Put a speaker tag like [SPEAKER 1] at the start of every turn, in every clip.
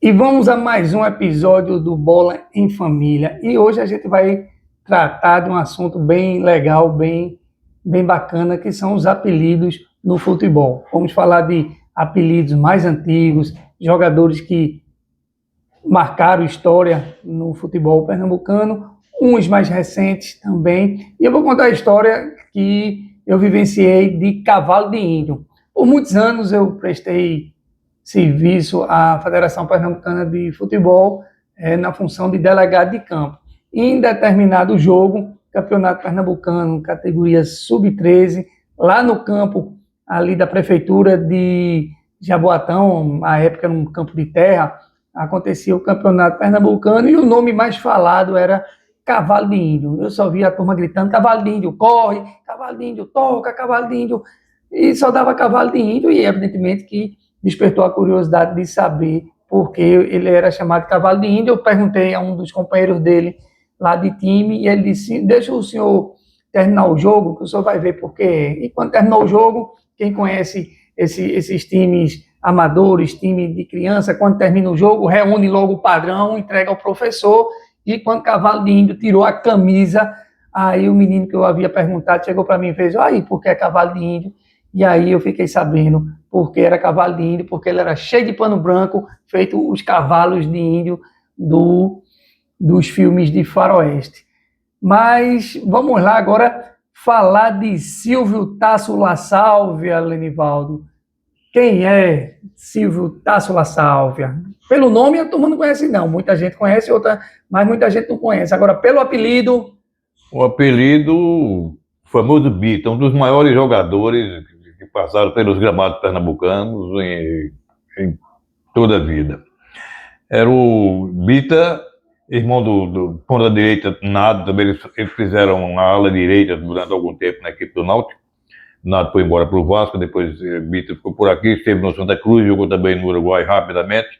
[SPEAKER 1] E vamos a mais um episódio do Bola em Família. E hoje a gente vai tratar de um assunto bem legal, bem bacana, que são os apelidos no futebol. Vamos falar de apelidos mais antigos, jogadores que marcaram história no futebol pernambucano, uns mais recentes também. E eu vou contar a história que eu vivenciei de cavalo de índio. Por muitos anos eu prestei serviço à Federação Pernambucana de Futebol na função de delegado de campo. E em determinado jogo, Campeonato Pernambucano, categoria sub-13, lá no campo ali da Prefeitura de Jaboatão, na época num campo de terra, acontecia o Campeonato Pernambucano e o nome mais falado era Cavalo de Índio. Eu só via a turma gritando, Cavalo de Índio corre, Cavalo de Índio toca, Cavalo de Índio... E só dava Cavalo de Índio e evidentemente que despertou a curiosidade de saber por que ele era chamado de Cavalo de Índio. Eu perguntei a um dos companheiros dele lá de time e ele disse, deixa o senhor terminar o jogo, que o senhor vai ver por quê. E quando terminou o jogo, quem conhece esses times amadores, time de criança, quando termina o jogo, reúne logo o padrão, entrega ao professor, e quando Cavalo de Índio tirou a camisa, aí o menino que eu havia perguntado chegou para mim e fez, aí, por que é Cavalo de Índio? E aí eu fiquei sabendo porque era cavalo de índio, porque ele era cheio de pano branco, feito os cavalos de índio dos filmes de faroeste. Mas vamos lá agora falar de Silvio Tasso La Sálvia, Lenivaldo. Quem é Silvio Tasso La Sálvia? Pelo nome a turma não conhece não, muita gente conhece, mas muita gente não conhece. Agora pelo apelido...
[SPEAKER 2] O apelido famoso Bita, um dos maiores jogadores que passaram pelos gramados pernambucanos em toda a vida. Era o Bita, irmão do ponta direita Nado, também eles fizeram a ala direita durante algum tempo na equipe do Náutico. Nado foi embora para o Vasco, depois Bita ficou por aqui, esteve no Santa Cruz, jogou também no Uruguai rapidamente.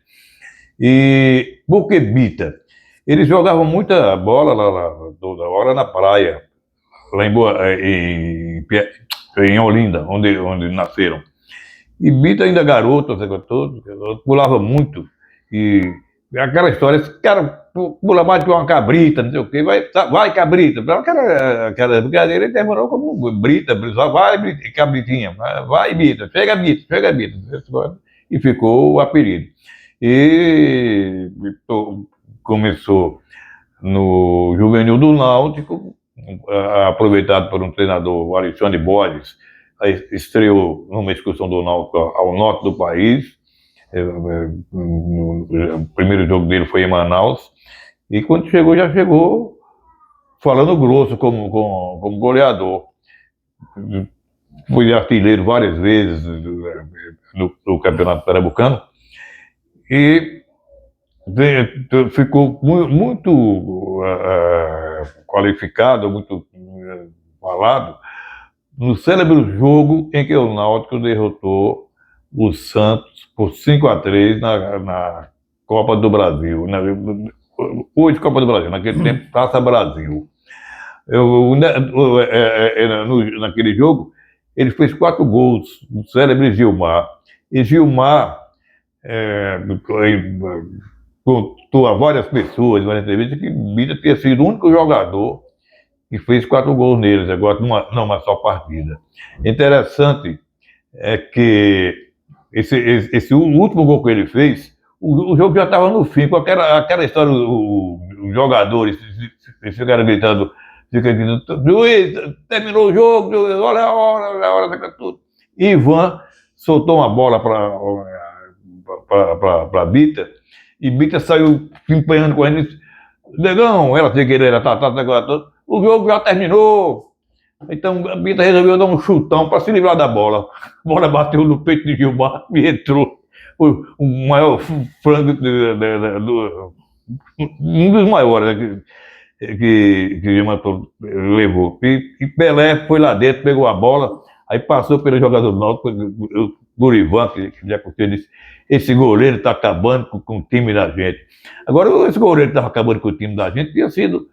[SPEAKER 2] E por que Bita? Eles jogavam muita bola toda hora na praia, lá em Olinda, onde nasceram. E Bita ainda garoto, pulava muito. E aquela história, esse cara pula mais que uma cabrita, não sei o quê, vai cabrita. Aquela brincadeira, ele terminou como Brita, vai cabritinha, vai Bita, chega Bita. E ficou o apelido. E começou no Juvenil do Náutico, aproveitado por um treinador, o Alexandre Borges, estreou numa excursão do Náutico ao norte do país. O primeiro jogo dele foi em Manaus, e quando chegou, já chegou falando grosso como goleador. Foi artilheiro várias vezes no Campeonato Pernambucano, e ficou muito qualificado, muito falado, no célebre jogo em que o Náutico derrotou o Santos por 5-3 na Copa do Brasil, hoje Copa do Brasil, naquele tempo Taça Brasil. Naquele jogo, ele fez 4 gols, no célebre Gilmar. E Gilmar contou a várias pessoas na entrevista que Bita tinha sido o único jogador que fez 4 gols neles, agora numa só partida. Interessante é que esse último gol que ele fez, o jogo já estava no fim, com aquela história, os jogadores ficaram gritando, juiz, terminou o jogo, olha a hora, tudo. Ivan soltou uma bola para Bita, e Bita saiu empenhando com ele e disse, negão, ela sem querer, o jogo já terminou. Então a Bita resolveu dar um chutão para se livrar da bola. A bola bateu no peito de Gilmar e entrou. Foi o maior frango, um dos maiores que Gilmar levou. E Pelé foi lá dentro, pegou a bola, aí passou pelo jogador do Náutico, o Ivan, que já curtiu, disse, esse goleiro está acabando com o time da gente. Agora, esse goleiro que estava acabando com o time da gente tinha sido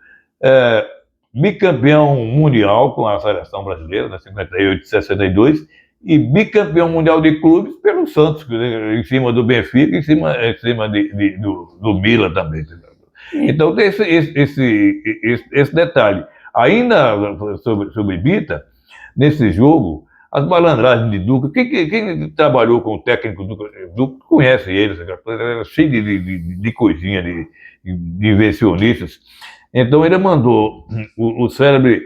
[SPEAKER 2] bicampeão mundial com a seleção brasileira, né, 58 e 62, e bicampeão mundial de clubes pelo Santos, em cima do Benfica, em cima do Milan também. Então tem esse detalhe. Ainda sobre Bita, nesse jogo, as malandragens de Duca, quem trabalhou com o técnico Duca conhece ele, era cheio de coisinha, de invencionistas. Então ele mandou o célebre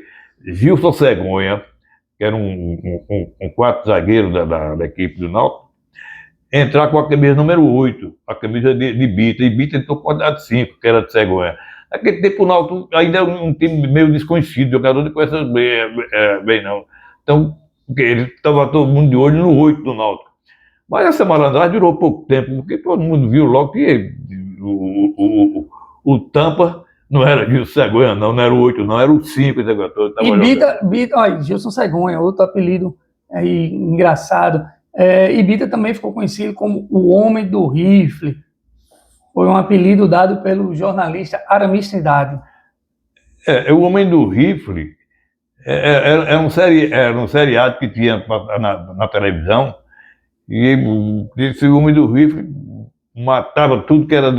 [SPEAKER 2] Gilson Cegonha, que era um quarto zagueiro da equipe do Náutico, entrar com a camisa número 8, a camisa de Bita, e Bita entrou com a de 5, que era de Cegonha. Naquele tempo o Náutico ainda era um time meio desconhecido, jogador não conhece bem não. Então, ele estava todo mundo de olho no 8 do Náutico. Mas essa malandragem durou pouco tempo, porque todo mundo viu logo que o Tampa não era Gilson Cegonha, não era o 8, não, era o 5.
[SPEAKER 1] E Bita, olha, Gilson Cegonha, outro apelido aí, engraçado. E Bita também ficou conhecido como o Homem do Rifle. Foi um apelido dado pelo jornalista Aramis Trindade.
[SPEAKER 2] O Homem do Rifle era um seriado que tinha na televisão, e esse Homem do Rifle matava tudo que era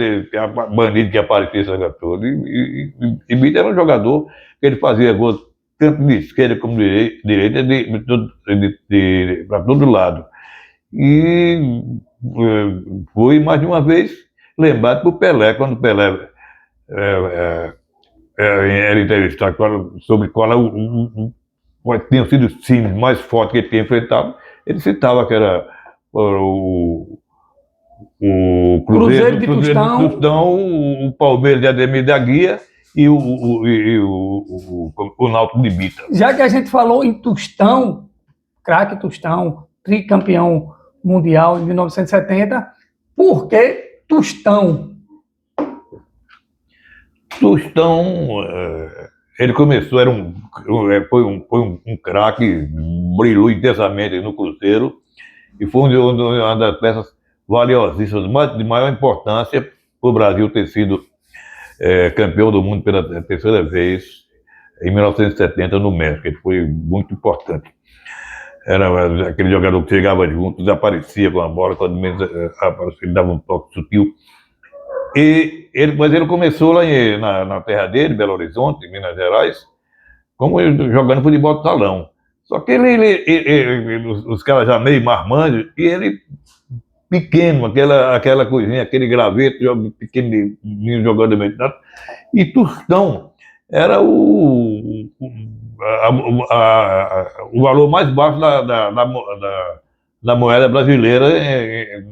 [SPEAKER 2] bandido que aparecia todo. E Bita era um jogador que ele fazia gols tanto de esquerda como de direita, para todo lado. E foi mais de uma vez lembrado por Pelé, quando Pelé era entrevistado sobre qual tinham sido os times mais fortes que ele tinha enfrentado. Ele citava que era o Cruzeiro de Tostão, o Palmeiras de Ademir da Guia e o Náutico de Bita.
[SPEAKER 1] Já que a gente falou em Tostão, craque Tostão, tricampeão mundial em 1970, por que Tostão?
[SPEAKER 2] Tostão, ele começou, foi um craque, brilhou intensamente no Cruzeiro e foi uma das peças valiosíssimas, de maior importância para o Brasil ter sido campeão do mundo pela terceira vez em 1970 no México. Ele foi muito importante. Era aquele jogador que chegava junto, desaparecia com a bola, quando menos ele dava um toque sutil. Mas ele começou lá na terra dele, Belo Horizonte, em Minas Gerais, como jogando futebol de salão. Só que os caras já meio marmanjos, e ele pequeno, aquela coisinha, aquele graveto, pequenininho jogando meio. E Tostão era o valor mais baixo da moeda brasileira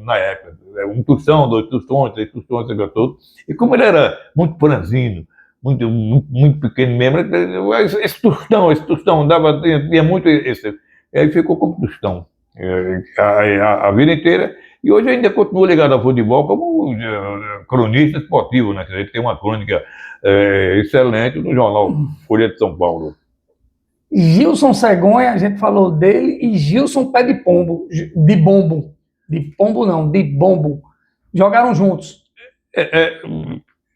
[SPEAKER 2] na época. Um tostão, 2 tostões, 3 tostões, todo. E como ele era muito franzino, muito pequeno mesmo, esse tostão tinha muito esse. Aí ficou como Tostão a vida inteira. E hoje ainda continua ligado ao futebol como cronista esportivo, né? Ele tem uma crônica excelente no jornal Folha de São Paulo.
[SPEAKER 1] Gilson Cegonha, a gente falou dele, e Gilson Pé de Pombo, de Bombo. Jogaram juntos.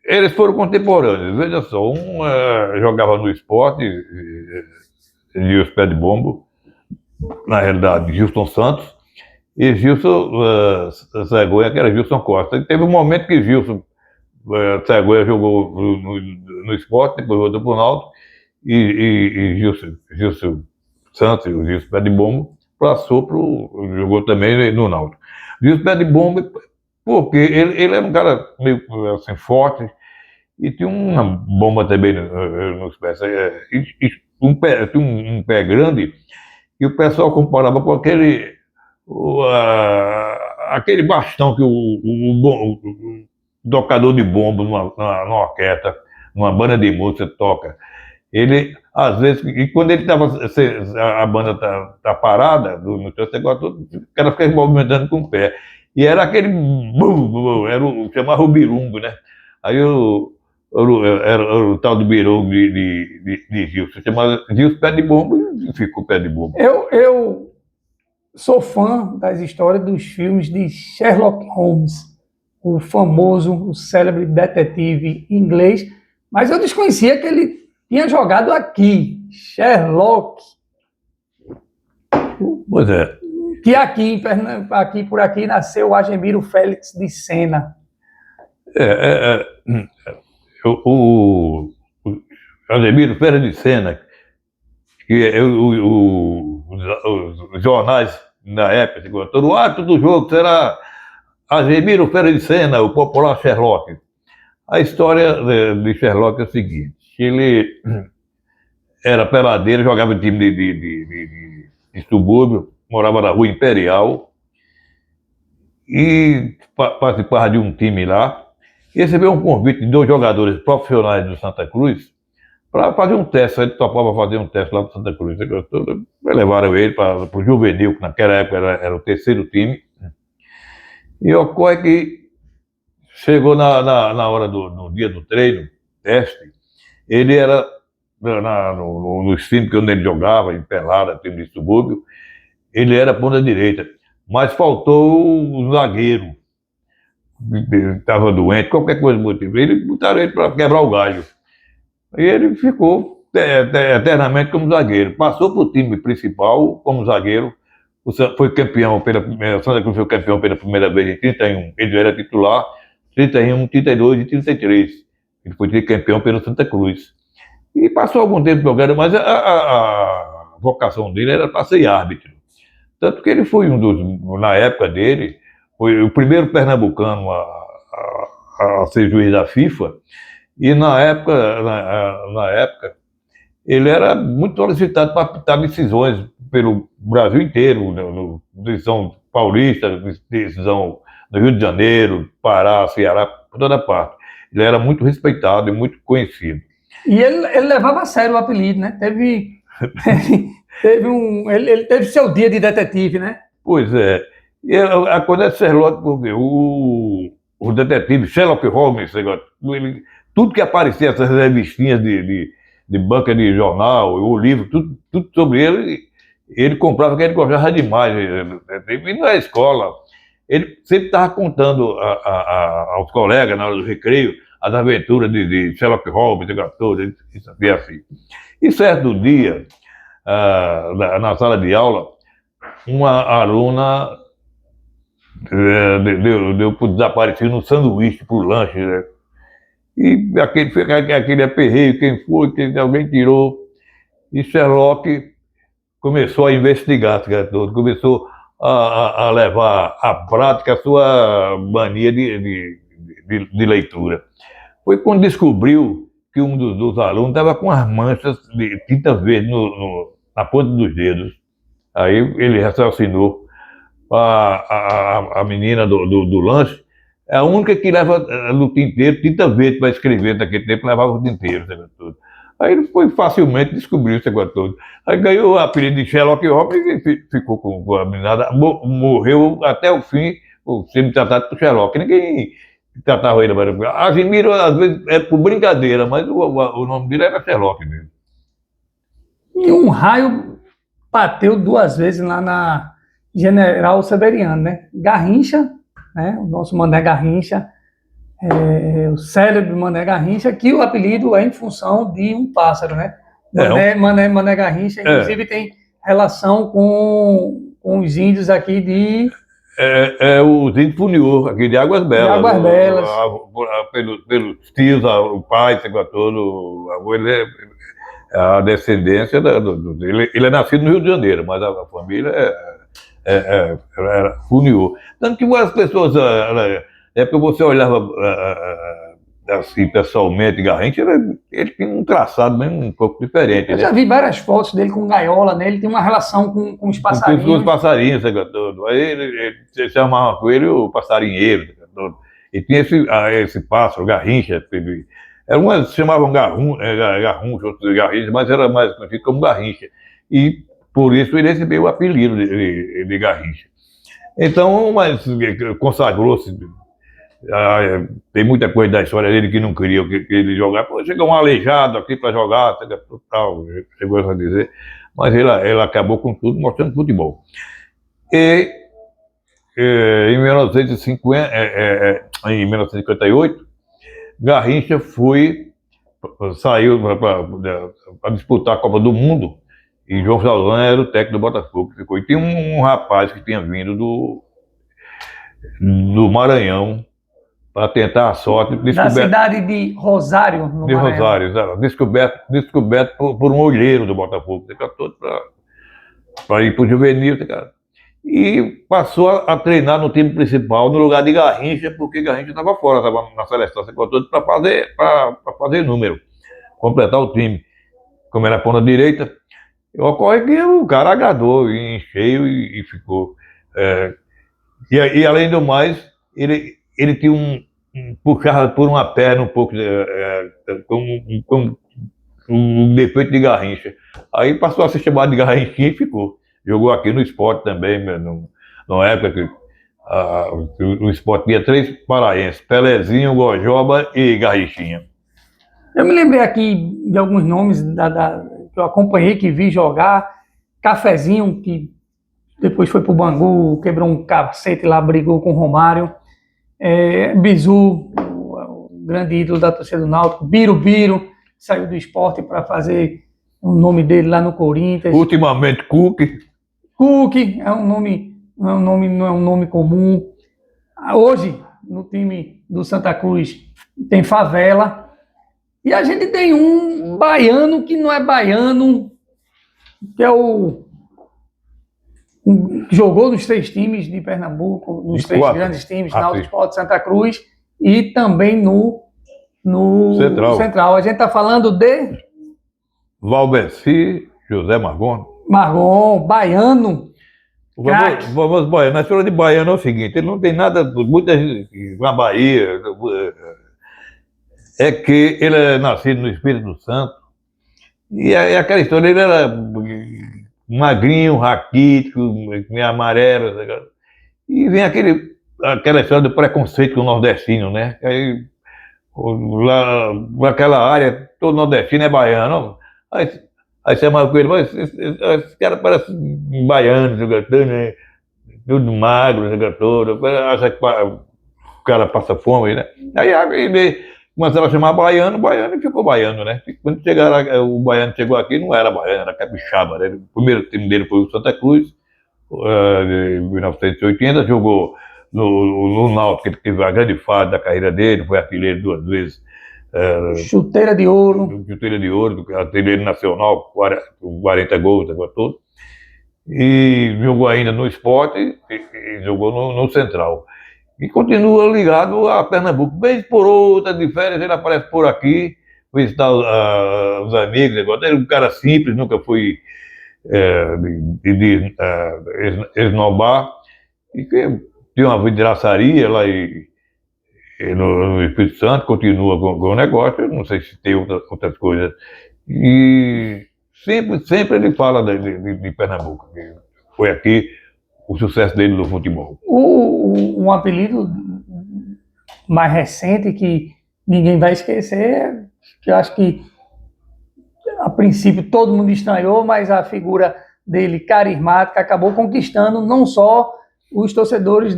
[SPEAKER 2] Eles foram contemporâneos, veja só, um jogava no Sport, Gilson Pé de Bombo, na realidade Gilson Santos, e Gilson Cegonha, que era Gilson Costa. E teve um momento que Gilson Cegonha jogou no Sport, depois voltou para o Náutico, e Gilson Santos, o Gilson Pé de Bombo, jogou também no Náutico. Gilson Pé de Bombo, porque ele era um cara meio assim, forte, e tinha uma bomba também nos pés. Tinha um pé grande, e o pessoal comparava com aquele bastão que o tocador de bombo numa orquestra, numa banda de música toca. Ele, às vezes, e quando a banda tá parada, no seu negócio, o cara fica movimentando com o pé. E era aquele chamava o birungo, né? Aí era o tal do birungo de Gilson, chamava Gilson Pé de Bombo, e ficou Pé de Bombo.
[SPEAKER 1] Eu sou fã das histórias dos filmes de Sherlock Holmes, o famoso, o célebre detetive inglês, mas eu desconhecia que ele tinha jogado aqui, Sherlock.
[SPEAKER 2] Pois é.
[SPEAKER 1] Que aqui, por aqui nasceu o Agemiro Félix de Sena.
[SPEAKER 2] O Ademiro Ferreira de Sena, que os jornais na época, todo ato do jogo será Ademiro Ferreira de Sena, o popular Sherlock. A história de Sherlock é o seguinte: ele era peladeiro, jogava em time de subúrbio, morava na Rua Imperial e participava de um time lá. E recebeu um convite de 2 jogadores profissionais do Santa Cruz para fazer um teste. Ele topava fazer um teste lá do Santa Cruz. Levaram ele para o Juvenil, que naquela época era o 3º time. E ocorre que chegou na hora no dia do treino, teste, ele era no time que onde ele jogava, em Pelada, time de subúrbio, ele era ponta direita, mas faltou o zagueiro, estava doente, qualquer coisa do motivo. Ele botaram ele para quebrar o galho. E ele ficou eternamente como zagueiro. Passou para o time principal como zagueiro. Foi campeão Santa Cruz foi campeão pela primeira vez em 31. Ele era titular 31, 32 e 33. Ele foi campeão pelo Santa Cruz. E passou algum tempo jogando, mas a vocação dele era para ser árbitro. Tanto que ele foi na época dele, foi o primeiro pernambucano a ser juiz da FIFA. E na época, ele era muito solicitado para apitar decisões pelo Brasil inteiro, decisão paulista, decisão do Rio de Janeiro, Pará, Ceará, por toda parte. Ele era muito respeitado e muito conhecido.
[SPEAKER 1] E ele levava a sério o apelido, né? Ele teve seu dia de detetive, né?
[SPEAKER 2] Pois é. E acontece Sherlock porque o detetive Sherlock Holmes, tudo que aparecia, essas revistinhas de banca de jornal, o livro, tudo sobre ele comprava, porque ele gostava demais. E na escola, ele sempre estava contando aos colegas, na hora do recreio, as aventuras de Sherlock Holmes, isso assim. E certo dia, na sala de aula, uma aluna deu por desaparecido no sanduíche, por lanche, né? E aquele aperreio, quem foi, alguém tirou. E Sherlock começou a investigar, começou a levar à prática a sua mania de leitura. Foi quando descobriu que um dos alunos estava com as manchas de tinta verde na ponta dos dedos. Aí ele raciocinou. A menina do lanche é a única que leva no tinteiro tinta verde para escrever. Naquele tempo levava o tinteiro, tudo. Aí ele foi facilmente descobrir o negócio todo. Aí ganhou o apelido de Sherlock Holmes e ficou com a menina. Morreu até o fim, sendo tratado por Sherlock. Ninguém tratava ele. Agemiro, às vezes, é por brincadeira, mas o nome dele era Sherlock mesmo.
[SPEAKER 1] E um raio bateu 2 vezes lá na General Severiano, né? Garrincha, né? O nosso Mané Garrincha, o célebre Mané Garrincha, que o apelido é em função de um pássaro, né? Mané Garrincha, inclusive tem relação com os índios aqui de...
[SPEAKER 2] os índios Funiô, aqui de Águas Belas.
[SPEAKER 1] De Águas Belas.
[SPEAKER 2] Pelos tios, o pai, todo, o avô, ele a descendência dele. Ele é nascido no Rio de Janeiro, mas a família era Funiô. Tanto que as pessoas, porque você olhava assim, pessoalmente, Garrincha, ele tinha um traçado mesmo um pouco diferente.
[SPEAKER 1] Eu já vi várias fotos dele com gaiola, né? Ele tem uma relação com os passarinhos.
[SPEAKER 2] Com os passarinhos, todo. Aí ele chamava com ele o passarinheiro, todo. E tinha esse pássaro, Garrincha. Algumas chamavam Garruncho, outros Garrincha, mas era mais conhecido como Garrincha. E por isso ele recebeu o apelido de Garrincha. Então, mas consagrou-se. Tem muita coisa da história dele que não queria que ele jogasse. Chegou um aleijado aqui para jogar, tal, chegou a dizer. Mas ele acabou com tudo, mostrando futebol. E em 1958, Garrincha saiu para disputar a Copa do Mundo E João Saldanha era o técnico do Botafogo. Ficou. E tinha um rapaz que tinha vindo do Maranhão para tentar a sorte.
[SPEAKER 1] Da cidade de Rosário, no
[SPEAKER 2] de
[SPEAKER 1] Maranhão.
[SPEAKER 2] Rosário, descoberto por um olheiro do Botafogo. Fica todo para ir para o juvenil, cara. E passou a treinar no time principal no lugar de Garrincha, porque Garrincha estava fora, estava na seleção, se todo para fazer número, completar o time. Como era ponta direita, ocorre que o cara agradou em cheio e ficou. E além do mais, ele tinha puxava por uma perna um pouco com um defeito de Garrincha. Aí passou a ser chamado de Garrinchinha e ficou. Jogou aqui no Sport também, numa época que o Sport tinha 3 paraenses: Pelezinho, Gojoba e Garrinchinha.
[SPEAKER 1] Eu me lembrei aqui de alguns nomes que eu acompanhei, que vi jogar. Cafezinho, que depois foi pro Bangu, quebrou um cacete lá, brigou com o Romário. Bizu, o grande ídolo da torcida do Náutico. Birubiru, saiu do Sport para fazer o nome dele lá no Corinthians.
[SPEAKER 2] Ultimamente, Cook
[SPEAKER 1] é um nome, não é um nome comum. Hoje, no time do Santa Cruz, tem Favela. E a gente tem um baiano que não é baiano, que é jogou nos 3 times de Pernambuco, nos 3 grandes times, Náutico, Sport, Santa Cruz, e também no Central. A gente está falando de
[SPEAKER 2] Valberci José Margon,
[SPEAKER 1] baiano.
[SPEAKER 2] Vamos baiano. Na história de baiano é o seguinte: ele não tem nada, muita gente na Bahia, é que ele é nascido no Espírito Santo, e aquela história, ele era magrinho, raquítico, meio amarelo, e vem aquela história do preconceito com o nordestino, né? Aí, lá naquela área, todo nordestino é baiano. Aí você marca com ele, mas esse cara parece um baiano, jogador, né? Tudo magro, jogador, acha que o cara passa fome, né? Aí começaram a chamar baiano e ficou baiano, né? Quando o baiano chegou aqui, não era baiano, era capixaba, né? O primeiro time dele foi o Santa Cruz, em 1980, jogou no Náutico, que ele teve a grande fase da carreira dele, foi artilheiro 2 vezes.
[SPEAKER 1] Chuteira de ouro,
[SPEAKER 2] artilheiro nacional, 40 gols, todo. E jogou ainda no Sport e jogou no Central. E continua ligado a Pernambuco. Vez por outra, de férias, ele aparece por aqui, visitar os amigos. Ele é um cara simples, nunca foi esnobar. E que tem uma vidraçaria lá no Espírito Santo, continua com o negócio. Eu não sei se tem outras coisas. E sempre ele fala de Pernambuco. Foi aqui o sucesso dele no futebol.
[SPEAKER 1] Um apelido mais recente que ninguém vai esquecer, que eu acho que a princípio todo mundo estranhou, mas a figura dele carismática acabou conquistando não só os torcedores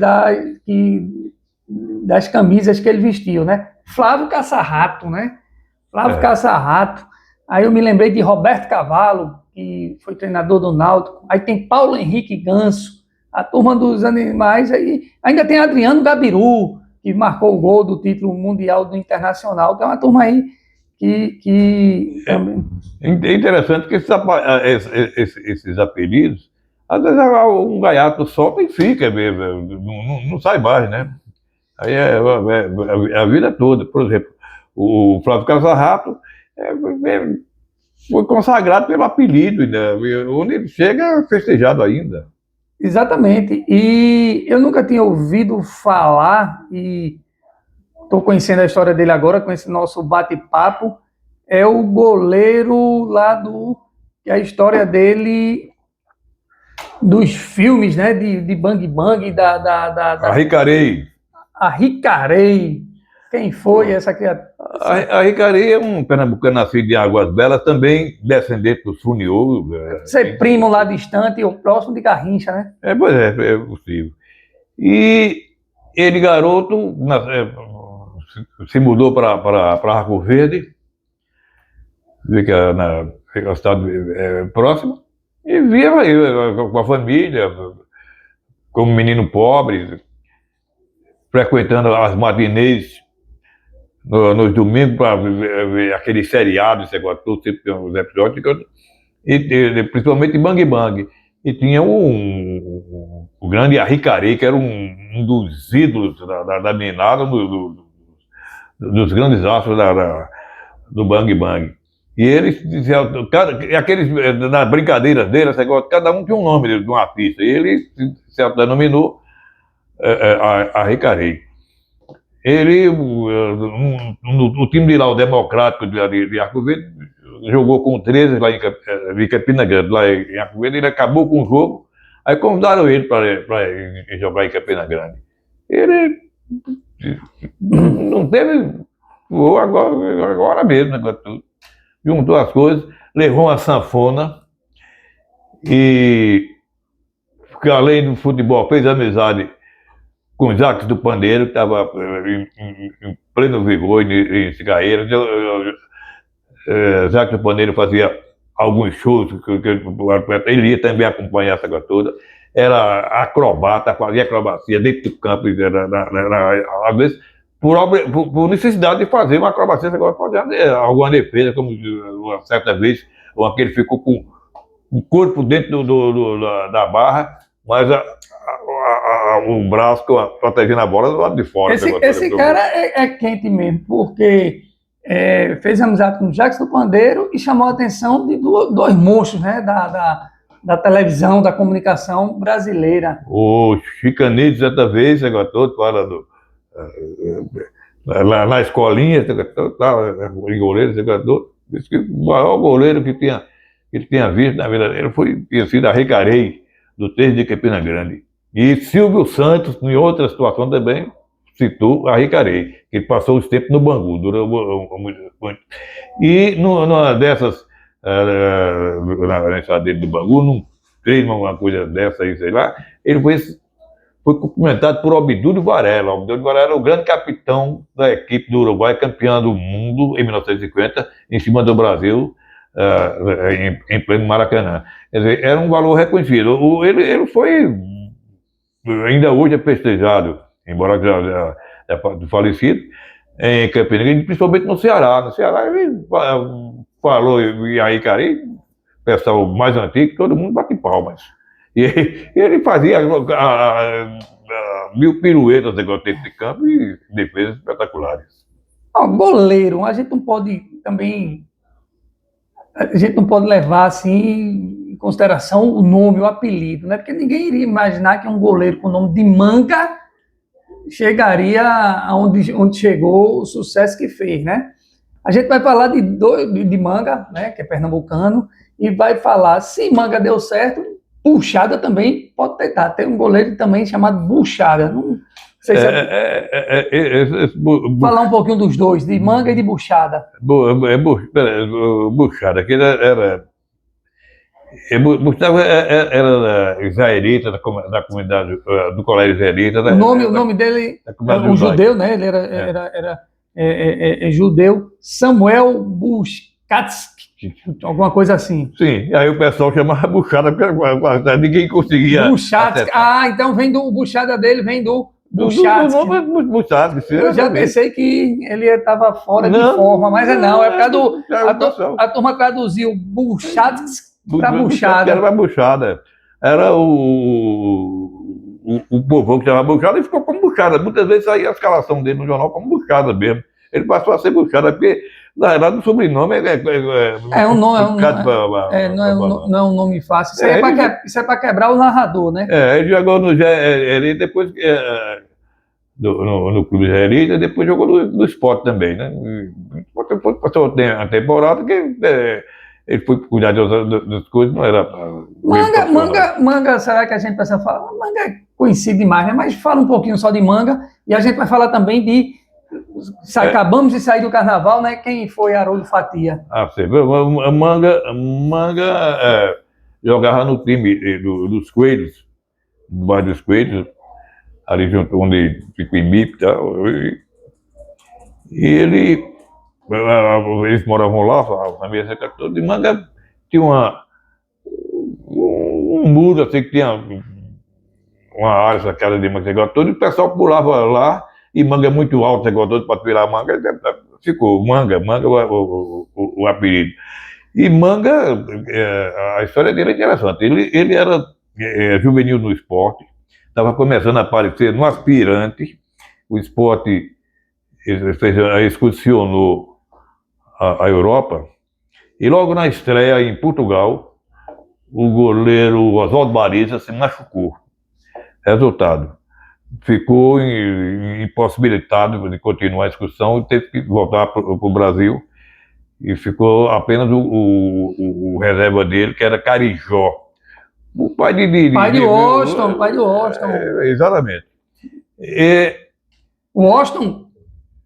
[SPEAKER 1] das camisas que ele vestiu, né? Flávio Caçarrato, né? Caçarrato. Aí eu me lembrei de Roberto Cavalo, que foi treinador do Náutico. Aí tem Paulo Henrique Ganso, a turma dos animais. Aí ainda tem Adriano Gabiru, que marcou o gol do título mundial do Internacional. Tem uma turma aí que
[SPEAKER 2] é interessante que esses apelidos, às vezes um gaiato solta e fica mesmo, não sai mais, né? Aí é a vida toda. Por exemplo, o Flávio Caçarrato foi consagrado pelo apelido, né? Onde ele chega é festejado ainda.
[SPEAKER 1] Exatamente. E eu nunca tinha ouvido falar, e estou conhecendo a história dele agora, com esse nosso bate-papo, é o goleiro lá que a história dele dos filmes, né, de Bang Bang,
[SPEAKER 2] Arricarei.
[SPEAKER 1] Arricarei. Quem foi essa criatura?
[SPEAKER 2] Arricarei é um pernambucano nascido em Águas Belas, também descendente do Funiô.
[SPEAKER 1] Ser primo lá distante ou próximo de Garrincha, né?
[SPEAKER 2] Pois é possível. E ele, garoto, se mudou para Arco Verde, que é a cidade próxima, E via com a família, como menino pobre, frequentando as matinês nos domingos para ver aqueles seriados, esse negócio todo, sempre tem uns episódios, principalmente Bang Bang. E tinha o grande Arricarei, que era um dos ídolos da meninada, dos grandes astros do Bang Bang. E eles diziam, aqueles, nas brincadeiras dele, esse negócio, cada um tinha um nome de um artista. E ele se autodenominou Arricarei. Ele, no time de lá, o Democrático de Arco Verde, jogou com 13 lá em Campina Grande, lá em Arco Verde, ele acabou com o jogo, aí convidaram ele para jogar em Campina Grande. Ele não teve, voou agora mesmo, né, tudo. Juntou as coisas, levou uma sanfona e, além do futebol, fez amizade com o Jacques do Pandeiro, que estava em pleno vigor em Cigaeira. Jacques do Pandeiro fazia alguns shows, ele ia também acompanhar essa coisa toda. Era acrobata, fazia acrobacia dentro do campo, às vezes por necessidade de fazer uma acrobacia, fazer alguma defesa, como uma certa vez, aquele ficou com o corpo dentro da barra, mas o braço protegendo a bola do lado de fora.
[SPEAKER 1] Esse cara é quente mesmo, porque fez amizade com o Jacques do Pandeiro e chamou a atenção de dois monstros, né, da televisão, da comunicação brasileira.
[SPEAKER 2] O Chicanete, certa vez, todo fala na escolinha, em goleiro, disse que o maior goleiro que ele tinha visto na vida dele tinha sido Arricarei, do 13 de Campina Grande. E Silvio Santos, em outra situação também, citou Arricarei, que passou os tempos no Bangu, durou muito. E numa dessas, na entrada dele do Bangu, num treino, uma coisa dessa aí, sei lá, ele foi cumprimentado por Obdúlio Varela. Obdúlio Varela era o grande capitão da equipe do Uruguai, campeão do mundo em 1950, em cima do Brasil, em pleno Maracanã. Quer dizer, era um valor reconhecido. Ele foi, ainda hoje é festejado, embora já falecido, em Campina Grande, principalmente no Ceará. No Ceará ele falou em Arricarei, pessoal mais antigo, todo mundo bate palmas. E ele fazia mil piruetas dentro de campo e defesas espetaculares.
[SPEAKER 1] Goleiro, a gente não pode também, a gente não pode levar assim em consideração o nome, o apelido, né? Porque ninguém iria imaginar que um goleiro com o nome de Manga chegaria aonde chegou, o sucesso que fez, né? A gente vai falar de Manga, né, que é pernambucano, e vai falar, se Manga deu certo, Buchada também pode tentar. Tem um goleiro também chamado Buchada. Não sei se falar um pouquinho dos dois, de Manga e de Buchada.
[SPEAKER 2] Buchada, que era Gustavo era israelita, da comunidade, do colégio israelita.
[SPEAKER 1] O nome dele é um judeu, né? Ele era judeu. Samuel Buscatsky, alguma coisa assim.
[SPEAKER 2] Sim, aí o pessoal chamava Buchada, porque ninguém conseguia.
[SPEAKER 1] Buchatsky. Então vem do Buchada dele, vem do Buchatsky.
[SPEAKER 2] O nome é Buchatsky.
[SPEAKER 1] Eu já pensei que ele estava fora de forma, mas não, é por causa a turma traduziu Buchatsky para Buchada.
[SPEAKER 2] Era para Buchada. Era o povão que chamava Buchada e ficou como Buchada. Muitas vezes saía a escalação dele no jornal como Buchada mesmo. Ele passou a ser Buchada, porque na verdade o sobrenome
[SPEAKER 1] não é um nome fácil. Isso é para quebrar o narrador, né?
[SPEAKER 2] Ele jogou no Israelita, depois no clube Israelita, depois jogou no Sport também, né? Passou a temporada que ele foi cuidar das coisas, não era.
[SPEAKER 1] Manga, será que a gente precisa falar? Manga é conhecido demais, né? Mas fala um pouquinho só de Manga, e a gente vai falar também de. Acabamos de sair do carnaval, né? Quem foi Haroldo Fatia?
[SPEAKER 2] Você viu? Manga jogava no time dos Coelhos, do bairro dos Coelhos, ali junto onde fica o IMIP e tal. E eles moravam lá, a família toda, e Manga tinha um muro assim que tinha uma área, essa casa de manga, esse negócio todo, e o pessoal pulava lá, e manga muito alto, esse negócio todo, para tirar a manga, ficou manga o apelido. E Manga, a história dele é interessante. Ele era juvenil no esporte, estava começando a aparecer no aspirante, o esporte excursionou a Europa, e logo na estreia em Portugal, o goleiro Oswaldo Bariza se machucou. Resultado, ficou impossibilitado de continuar a excursão e teve que voltar para o Brasil, e ficou apenas o reserva dele, que era Carijó. O pai
[SPEAKER 1] Pai de Washington.
[SPEAKER 2] Exatamente.
[SPEAKER 1] O Washington,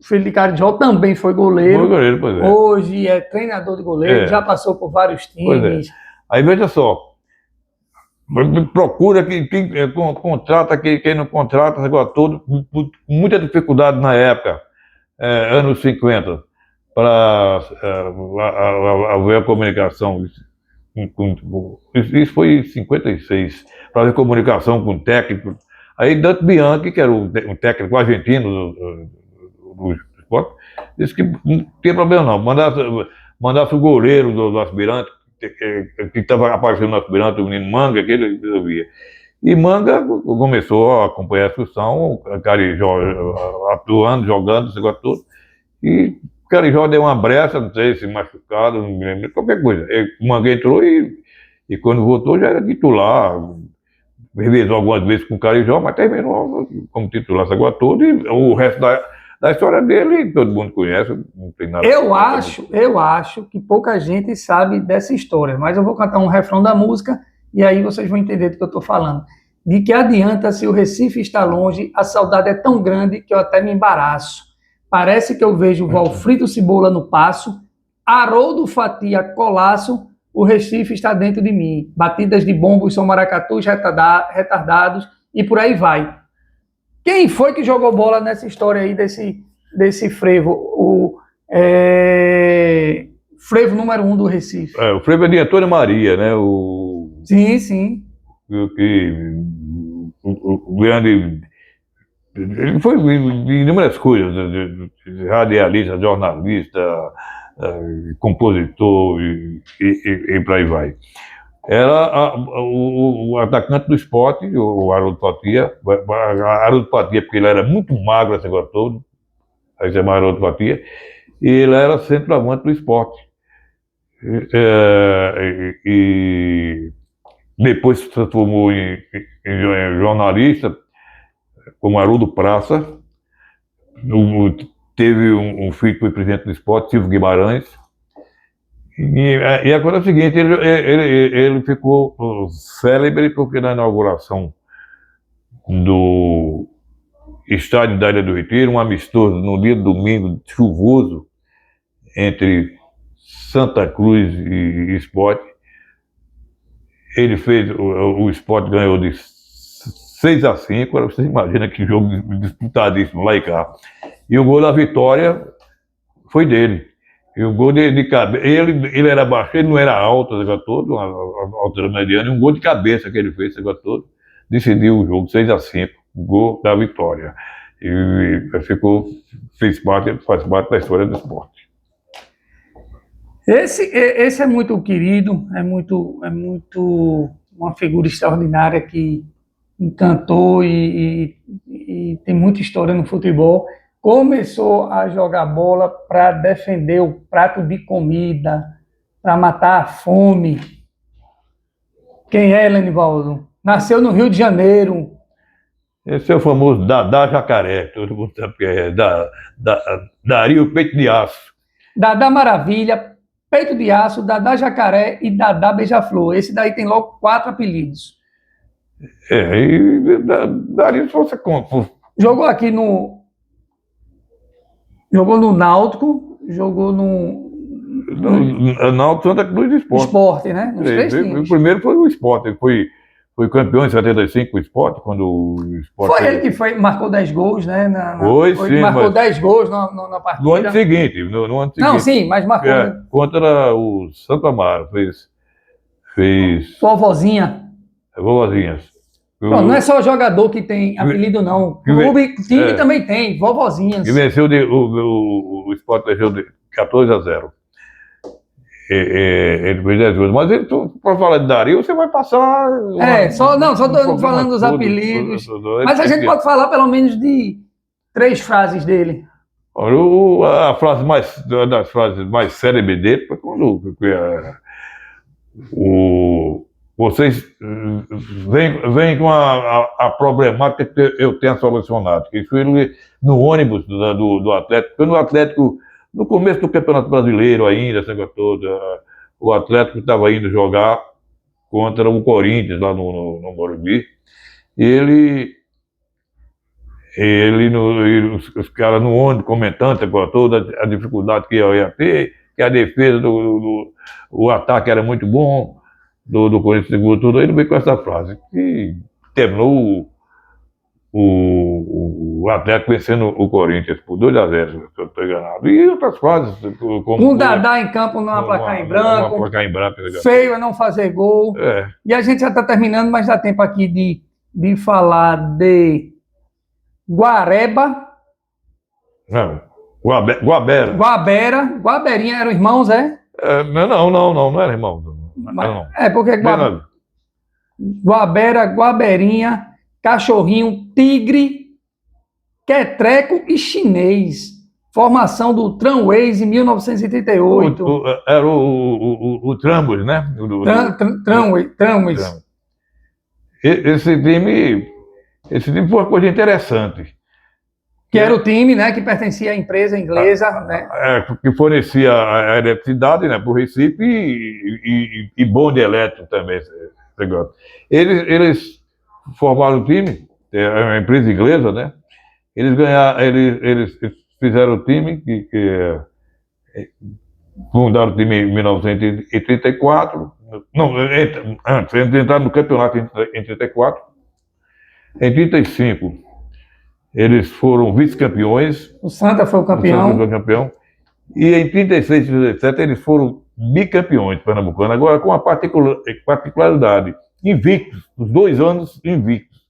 [SPEAKER 1] filho de Carijó, também foi goleiro.
[SPEAKER 2] Foi goleiro, pois é.
[SPEAKER 1] Hoje é treinador de goleiro, já passou por vários times.
[SPEAKER 2] Aí veja só, procura quem contrata, quem não contrata, esse negócio todo, com muita dificuldade na época, anos 50, para haver a comunicação. Isso foi em 56, para haver comunicação com o técnico. Aí Dante Bianchi, que era um técnico argentino do esporte, disse que não tinha problema não, mandasse o goleiro do aspirante, que estava aparecendo no aspirante, o menino Manga, que ele resolvia. E Manga começou a acompanhar a discussão, o Carijó atuando, jogando, esse negócio todo, e o Carijó deu uma brecha, não sei se machucado, não me lembro, qualquer coisa. O Manga entrou e quando voltou já era titular, revezou algumas vezes com o Carijó, mas terminou como titular esse negócio todo, e o resto da história dele todo mundo conhece, não tem nada.
[SPEAKER 1] Eu acho que pouca gente sabe dessa história, mas eu vou cantar um refrão da música e aí vocês vão entender do que eu estou falando. De que adianta se o Recife está longe, a saudade é tão grande que eu até me embaraço. Parece que eu vejo Valfrito Cebola no passo, Haroldo Fatia Colasso, o Recife está dentro de mim. Batidas de bombos são maracatus retardados e por aí vai. Quem foi que jogou bola nessa história aí desse frevo? O frevo número 1 do Recife.
[SPEAKER 2] O frevo é de Antônio Maria, né?
[SPEAKER 1] Sim.
[SPEAKER 2] O grande... Ele foi de inúmeras coisas, radialista, jornalista, compositor e por aí vai. Era o atacante do esporte, o Haroldo Fatia. Haroldo Fatia, porque ele era muito magro esse negócio todo, aí se chama Haroldo Fatia, e ele era centroavante do esporte. E depois se transformou em jornalista, como Haroldo Praça. Teve um filho que foi presidente do esporte, Silvio Guimarães. E agora é o seguinte, ele ficou célebre porque na inauguração do estádio da Ilha do Retiro, um amistoso no dia de domingo chuvoso entre Santa Cruz e Sport, ele fez, o Sport ganhou de 6-5, você imagina que jogo disputadíssimo lá e cá. E o gol da vitória foi dele. E o gol de cabeça, ele era baixo, ele não era alto, todo, uma altura mediana, e um gol de cabeça que ele fez, todo, decidiu o jogo 6-5, o gol da vitória. E faz parte da história do esporte.
[SPEAKER 1] Esse é muito querido, é muito uma figura extraordinária que encantou e tem muita história no futebol. Começou a jogar bola para defender o prato de comida, para matar a fome. Quem é, Lenivaldo? Nasceu no Rio de Janeiro.
[SPEAKER 2] Esse é o famoso Dadá Jacaré, todo mundo sabe que é. Dario Peito de Aço.
[SPEAKER 1] Dadá Maravilha, Peito de Aço, Dadá Jacaré e Dadá Beija-Flor. Esse daí tem logo 4 apelidos.
[SPEAKER 2] E Dario, se você conta.
[SPEAKER 1] Jogou aqui no Náutico, jogou no
[SPEAKER 2] Náutico, Santa Cruz e Sport.
[SPEAKER 1] Sport, né? Nos 3 times.
[SPEAKER 2] O primeiro foi o Sport, ele foi campeão em 75 com o Sport, quando o Sport...
[SPEAKER 1] Foi ele que marcou 10 gols, né?
[SPEAKER 2] Sim,
[SPEAKER 1] marcou 10 gols na partida.
[SPEAKER 2] No ano seguinte.
[SPEAKER 1] Não, sim, mas marcou.
[SPEAKER 2] Contra o Santo Amaro, fez...
[SPEAKER 1] Sua vozinha.
[SPEAKER 2] vovozinhas.
[SPEAKER 1] Pô, não é só jogador que tem apelido, não. Clube, time também tem, vovozinhas.
[SPEAKER 2] E venceu o Sport venceu de 14-0. Ele fez 10 gols. Mas para falar de Dario, você vai passar.
[SPEAKER 1] Só estou falando dos apelidos. Mas a gente pode falar pelo menos de 3 frases dele.
[SPEAKER 2] Olha, uma das frases mais célebres dele foi quando vocês vêm com a problemática que eu tenho solucionado. Que foi ele no ônibus do Atlético. Foi no Atlético, no começo do Campeonato Brasileiro ainda, essa coisa toda. O Atlético estava indo jogar contra o Corinthians lá no Morumbi. E os caras no ônibus comentando toda a dificuldade que ia ter, que a defesa o ataque era muito bom do Corinthians, seguro tudo. Ele veio com essa frase que terminou o Atlético vencendo o Corinthians por 2-0, se eu estou enganado. E outras frases.
[SPEAKER 1] Como um Dadá em campo não aplacar em branco. Feio é não fazer gol. E a gente já está terminando, mas dá tempo aqui de falar de Guareba.
[SPEAKER 2] Não, Guabera.
[SPEAKER 1] Guaberinha eram irmãos, é?
[SPEAKER 2] Não era irmão. Não.
[SPEAKER 1] Porque Guabera, Guaberinha, Cachorrinho, Tigre, Quetreco e Chinês. Formação do Tramways em 1938.
[SPEAKER 2] Era o Trambos, né?
[SPEAKER 1] Tramways.
[SPEAKER 2] Esse time foi uma coisa interessante.
[SPEAKER 1] Que era o time, né, que pertencia à empresa inglesa, né?
[SPEAKER 2] Que fornecia a eletricidade, né, para o Recife e bonde elétrico também. Eles formaram o time, é uma empresa inglesa, né? Eles fizeram o time, fundaram o time em 1934. Não, antes, eles entraram no campeonato em 34. Em 35. Eles foram vice-campeões.
[SPEAKER 1] O Santa foi o campeão.
[SPEAKER 2] E em 36 e 37 eles foram bicampeões pernambucanos. Agora com uma particularidade. Invictos, os 2 anos invictos.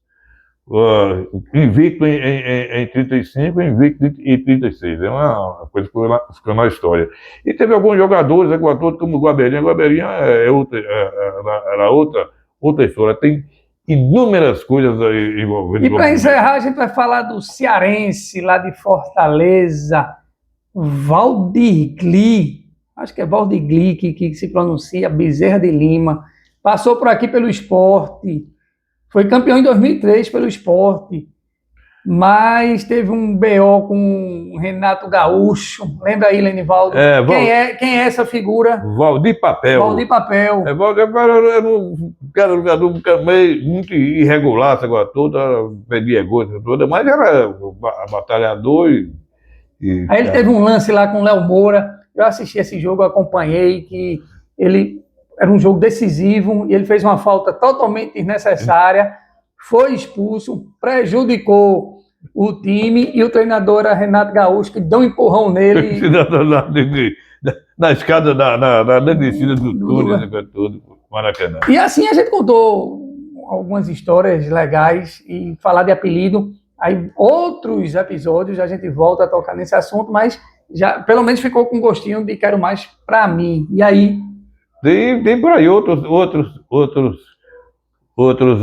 [SPEAKER 2] Invicto em 35 e invicto em 36. É uma coisa que ficou na história. E teve alguns jogadores, como o Guaberinha. Guaberinha era outra história. Tem inúmeras coisas envolvendo.
[SPEAKER 1] E para encerrar, a gente vai falar do cearense, lá de Fortaleza, Valdir, acho que é Valdir que se pronuncia, Bezerra de Lima, passou por aqui pelo Sport, foi campeão em 2003 pelo Sport, mas teve um BO com o Renato Gaúcho. Lembra aí, Lenivaldo? Quem é essa figura?
[SPEAKER 2] Valdir Papel. Era um jogador muito irregular, essa coisa toda, perdia gol toda, mas era batalhador.
[SPEAKER 1] Aí ele teve um lance lá com o Léo Moura. Eu assisti esse jogo, acompanhei, que ele era um jogo decisivo e ele fez uma falta totalmente desnecessária, foi expulso, prejudicou o time e o treinador era Renato Gaúcho, que deu um empurrão nele.
[SPEAKER 2] Na escada da descida do túnel, tudo, Maracanã.
[SPEAKER 1] E assim a gente contou algumas histórias legais e falar de apelido. Aí outros episódios a gente volta a tocar nesse assunto, mas já pelo menos ficou com gostinho de quero mais pra mim. E aí?
[SPEAKER 2] Tem por aí outros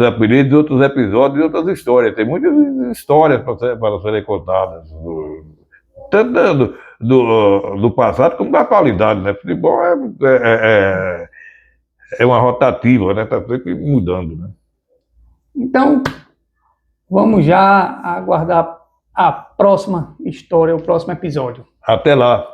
[SPEAKER 2] apelidos, outros episódios, outras histórias. Tem muitas histórias para serem contadas, tanto do passado como da atualidade, né? Futebol é uma rotativa, né? Está sempre mudando, né?
[SPEAKER 1] Então, vamos já aguardar a próxima história, o próximo episódio.
[SPEAKER 2] Até lá.